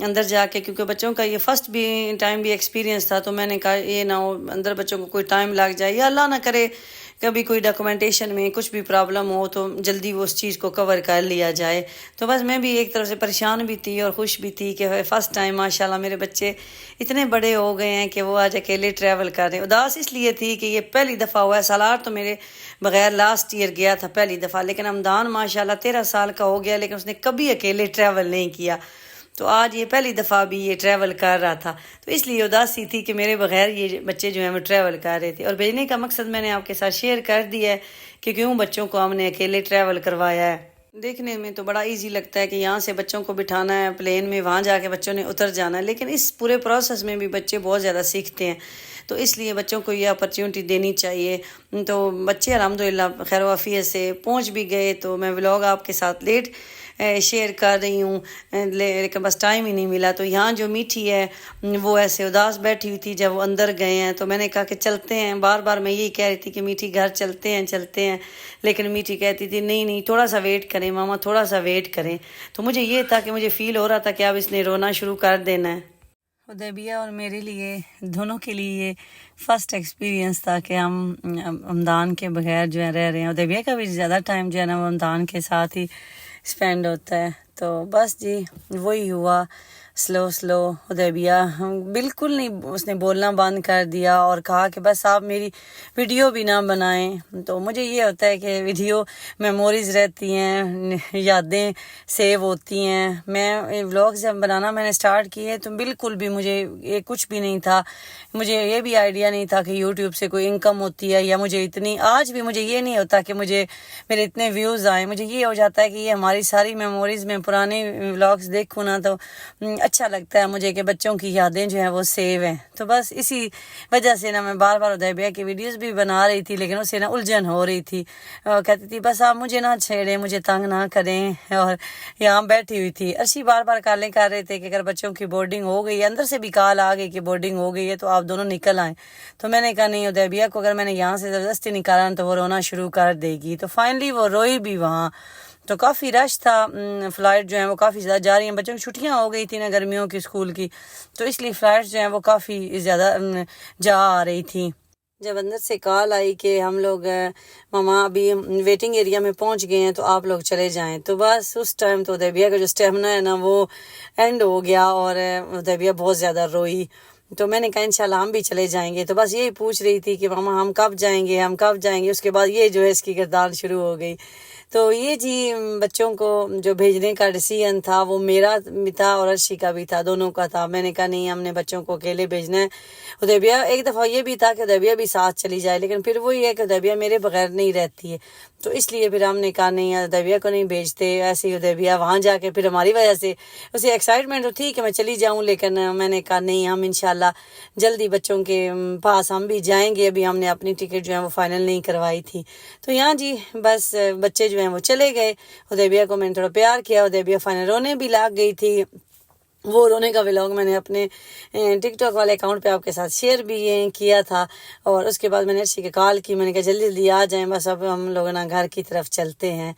اندر جا کے، کیونکہ بچوں کا یہ فرسٹ بھی ٹائم بھی ایکسپیرینس تھا، تو میں نے کہا یہ نہ ہو اندر بچوں کو کوئی ٹائم لگ جائے، یا اللہ نہ کرے کبھی کوئی ڈاکومنٹیشن میں کچھ بھی پرابلم ہو تو جلدی وہ اس چیز کو کور کر لیا جائے۔ تو بس میں بھی ایک طرف سے پریشان بھی تھی اور خوش بھی تھی کہ فرسٹ ٹائم ماشاءاللہ میرے بچے اتنے بڑے ہو گئے ہیں کہ وہ آج اکیلے ٹریول کر رہے ہیں۔ اداس اس لیے تھی کہ یہ پہلی دفعہ ہوا ہے، سالار تو میرے بغیر لاسٹ ایئر گیا تھا پہلی دفعہ، لیکن حمدان ماشاءاللہ 13 سال کا ہو گیا لیکن اس نے کبھی اکیلے ٹریول نہیں کیا، تو آج یہ پہلی دفعہ بھی یہ ٹریول کر رہا تھا، تو اس لیے اداسی تھی کہ میرے بغیر یہ بچے جو ہیں وہ ٹریول کر رہے تھے۔ اور بھیجنے کا مقصد میں نے آپ کے ساتھ شیئر کر دیا ہے کہ کیوں بچوں کو ہم نے اکیلے ٹریول کروایا ہے۔ دیکھنے میں تو بڑا ایزی لگتا ہے کہ یہاں سے بچوں کو بٹھانا ہے پلین میں، وہاں جا کے بچوں نے اتر جانا ہے، لیکن اس پورے پروسیس میں بھی بچے بہت زیادہ سیکھتے ہیں، تو اس لیے بچوں کو یہ اپرچونٹی دینی چاہیے۔ تو بچے الحمدللہ خیر و عافیت سے پہنچ بھی گئے، تو میں ولاگ آپ کے ساتھ لیٹ شیئر کر رہی ہوں، لیکن بس ٹائم ہی نہیں ملا۔ تو یہاں جو میٹھی ہے وہ ایسے اداس بیٹھی ہوئی تھی جب وہ اندر گئے ہیں، تو میں نے کہا کہ چلتے ہیں، بار بار میں یہی کہہ رہی تھی کہ میٹھی گھر چلتے ہیں، لیکن میٹھی کہتی تھی نہیں تھوڑا سا ویٹ کریں ماما، تھوڑا سا ویٹ کریں۔ تو مجھے یہ تھا کہ مجھے فیل ہو رہا تھا کہ اب اس نے رونا شروع کر دینا ہے۔ حدیبیہ اور میرے لیے دونوں کے لیے یہ فرسٹ ایکسپیرینس تھا کہ ہم حمدان کے بغیر جو ہے رہ رہے ہیں۔ حدیبیہ کا بھی زیادہ ٹائم جو ہے نا وہ حمدان کے ساتھ ہی اسپینڈ ہوتا ہے، تو بس جی وہی ہوا۔ سلو حدیبیہ بالکل نہیں، اس نے بولنا بند کر دیا اور کہا کہ بس آپ میری ویڈیو بھی نہ بنائیں۔ تو مجھے یہ ہوتا ہے کہ ویڈیو میموریز رہتی ہیں، یادیں سیو ہوتی ہیں۔ میں ولاگز جب بنانا میں نے سٹارٹ کیے تو بالکل بھی مجھے یہ کچھ بھی نہیں تھا، مجھے یہ بھی آئیڈیا نہیں تھا کہ یوٹیوب سے کوئی انکم ہوتی ہے، یا مجھے اتنی، آج بھی مجھے یہ نہیں ہوتا کہ مجھے میرے اتنے ویوز آئیں۔ مجھے یہ ہو جاتا ہے کہ یہ ہماری ساری میموریز میں پرانے ولاگز دیکھوں نا تو اچھا لگتا ہے مجھے کہ بچوں کی یادیں جو ہیں وہ سیو ہیں۔ تو بس اسی وجہ سے نا میں بار بار حدیبیہ کی ویڈیوز بھی بنا رہی تھی، لیکن اسے نا الجھن ہو رہی تھی، کہتی تھی بس آپ مجھے نہ چھیڑیں، مجھے تنگ نہ کریں، اور یہاں بیٹھی ہوئی تھی۔ ارشی بار بار کالیں کر رہے تھے کہ اگر بچوں کی بورڈنگ ہو گئی، اندر سے بھی کال آ گئی کہ بورڈنگ ہو گئی ہے تو آپ دونوں نکل آئیں۔ تو میں نے کہا نہیں، حدیبیہ کو اگر میں نے یہاں سے زبردستی نکالا تو وہ رونا شروع کر دے گی۔ تو فائنلی وہ روئی بھی وہاں، تو کافی رش تھا، فلائٹ جو ہیں وہ کافی زیادہ جا رہی ہیں، بچوں کی چھٹیاں ہو گئی تھیں نا گرمیوں کی اسکول کی، تو اس لیے فلائٹ جو ہیں وہ کافی زیادہ جا آ رہی تھیں۔ جب اندر سے کال آئی کہ ہم لوگ ماما ابھی ویٹنگ ایریا میں پہنچ گئے ہیں تو آپ لوگ چلے جائیں، تو بس اس ٹائم تو حدیبیہ کا جو اسٹیمنا ہے نا وہ اینڈ ہو گیا، اور حدیبیہ بہت زیادہ روئی۔ تو میں نے کہا انشاءاللہ ہم بھی چلے جائیں گے، تو بس یہی پوچھ رہی تھی کہ ماما ہم کب جائیں گے، اس کے بعد یہ جو ہے اس کی گردان شروع ہو گئی۔ تو یہ جی بچوں کو جو بھیجنے کا ڈیسیژن تھا وہ میرا بھی تھا اور ارشی کا بھی تھا، دونوں کا تھا۔ میں نے کہا نہیں، ہم نے بچوں کو اکیلے بھیجنا ہے۔ حدیبیہ ایک دفعہ یہ بھی تھا کہ حدیبیہ بھی ساتھ چلی جائے، لیکن پھر وہی ہے کہ حدیبیہ میرے بغیر نہیں رہتی ہے، تو اس لیے پھر ہم نے کہا نہیں، حدیبیہ کو نہیں بھیجتے۔ ایسے ہی حدیبیہ وہاں جا کے پھر ہماری وجہ سے اسے ایکسائٹمنٹ تو تھی کہ میں چلی جاؤں، لیکن میں نے کہا نہیں، ہم انشاءاللہ جلدی بچوں کے پاس ہم بھی جائیں گے، ابھی ہم نے اپنی ٹکٹ جو ہے وہ فائنل نہیں کروائی تھی۔ تو یہاں جی بس بچے جو ہیں وہ چلے گئے، حدیبیہ کو میں نے تھوڑا پیار کیا، حدیبیہ فائنل رونے بھی لگ گئی تھی۔ وہ رونے کا ولاگ میں نے اپنے ٹک ٹاک والے اکاؤنٹ پہ آپ کے ساتھ شیئر بھی کیا تھا، اور اس کے بعد میں نے ارشی کے کال کی، میں نے کہا جلدی آ جائیں، بس اب ہم لوگ نا گھر کی طرف چلتے ہیں۔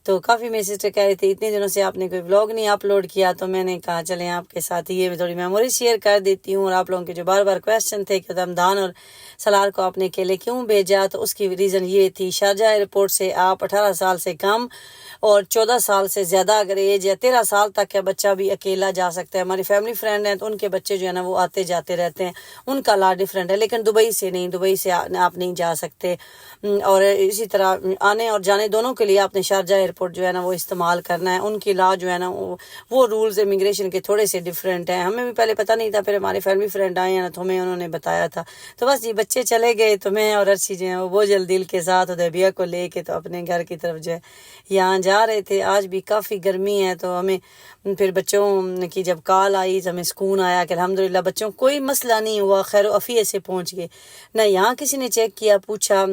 تو کافی میری سسٹر کہہ رہی تھی اتنے دنوں سے آپ نے کوئی ولاگ نہیں اپلوڈ کیا، تو میں نے کہا چلیں آپ کے ساتھ یہ تھوڑی میموری شیئر کر دیتی ہوں، اور آپ لوگوں کے جو بار بار کویسچن تھے کہ حمدان اور سالار کو آپ نے اکیلے کیوں بھیجا، تو اس کی ریزن یہ تھی، شارجہ ایئرپورٹ سے آپ 18 سال سے کم اور 14 سال سے زیادہ اگر ایج ہے، 13 سال تک کا بچہ بھی اکیلا جا سکتا ہے۔ ہماری فیملی فرینڈ ہیں تو ان کے بچے جو ہے نا وہ آتے جاتے رہتے ہیں، ان کا لا ڈیفرنٹ ہے، لیکن دبئی سے نہیں، دبئی سے آپ نہیں جا سکتے، اور اسی طرح آنے اور جانے دونوں کے لیے آپ نے شارجہ ایئرپورٹ جو ہے نا وہ استعمال کرنا ہے۔ ان کی لا جو ہے نا وہ رولز امیگریشن کے تھوڑے سے ڈیفرنٹ ہیں، ہمیں بھی پہلے پتہ نہیں تھا، پھر ہمارے فیملی فرینڈ آئے ہیں نا تو ہمیں انہوں نے بتایا تھا۔ تو بس جی بچے چلے گئے، تو میں اور ارشی جو ہیں وہ بوجھل دل کے ساتھ حدیبیہ کو لے کے تو اپنے گھر کی طرف جو ہے یہاں جا رہے تھے۔ آج بھی کافی گرمی ہے، تو ہمیں پھر بچوں کی جب کال آئی تو ہمیں سکون آیا کہ الحمدللہ بچوں کوئی مسئلہ نہیں ہوا، خیر و عافیت سے پہنچ گئے، نہ یہاں کسی نے چیک کیا پوچھا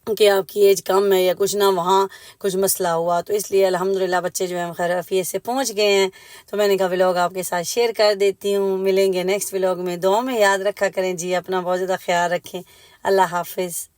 کہ آپ کی ایج کم ہے یا کچھ، نہ وہاں کچھ مسئلہ ہوا، تو اس لیے الحمدللہ بچے جو ہیں خیر عافیت سے پہنچ گئے ہیں۔ تو میں نے کہا ولاگ آپ کے ساتھ شیئر کر دیتی ہوں، ملیں گے نیکسٹ ولاگ میں، دعاؤں میں یاد رکھا کریں جی، اپنا بہت زیادہ خیال رکھیں، اللہ حافظ۔